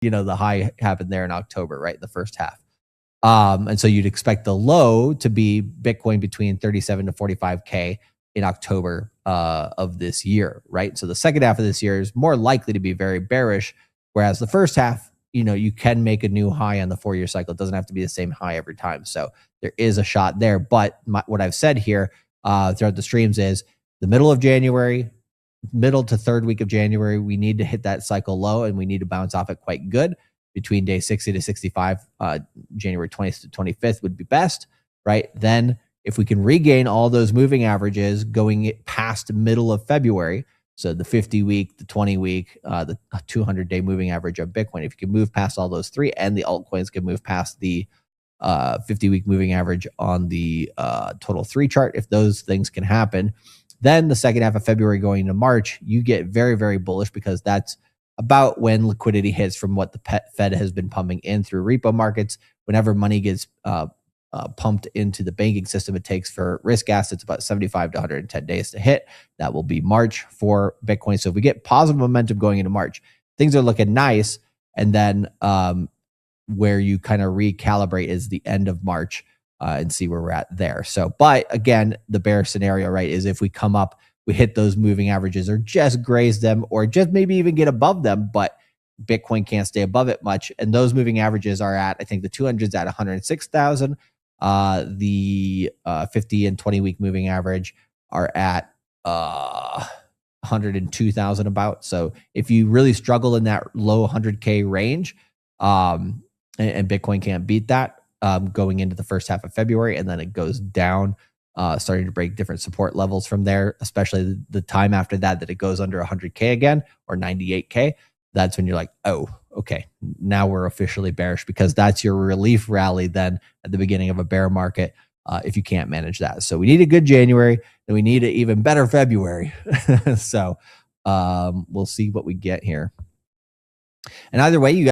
the high happened there in October, right? The first half. And so you'd expect the low to be Bitcoin between 37 to 45K in October of this year, right? So the second half of this year is more likely to be very bearish, whereas the first half, you can make a new high on the 4-year cycle. It doesn't have to be the same high every time. So there is a shot there. But what I've said here throughout the streams is the middle of January, middle to third week of January, we need to hit that cycle low and we need to bounce off it quite good. Between day 60 to 65, January 20th to 25th would be best, right? Then if we can regain all those moving averages going past middle of February, so the 50-week, the 20-week, the 200-day moving average of Bitcoin, if you can move past all those three and the altcoins can move past the 50-week moving average on the total 3 chart, if those things can happen, then the second half of February going into March, you get very, very bullish because that's about when liquidity hits from what the Fed has been pumping in through repo markets. Whenever money gets pumped into the banking system, it takes for risk assets about 75 to 110 days to hit. That will be March for Bitcoin. So if we get positive momentum going into March, things are looking nice. And then where you kind of recalibrate is the end of March and see where we're at there. So, but again, the bear scenario, right, is if we come up, we hit those moving averages or just graze them or just maybe even get above them, but Bitcoin can't stay above it much. And those moving averages are at, I think the 200's at 106,000. The 50 and 20 week moving average are at 102,000 about. So if you really struggle in that low 100K range, and Bitcoin can't beat that going into the first half of February, and then it goes down, starting to break different support levels from there, especially the time after that it goes under 100K again or 98K. That's when you're like, oh, okay, now we're officially bearish, because that's your relief rally then at the beginning of a bear market if you can't manage that. So we need a good January, and we need an even better February. So we'll see what we get here. And either way, you guys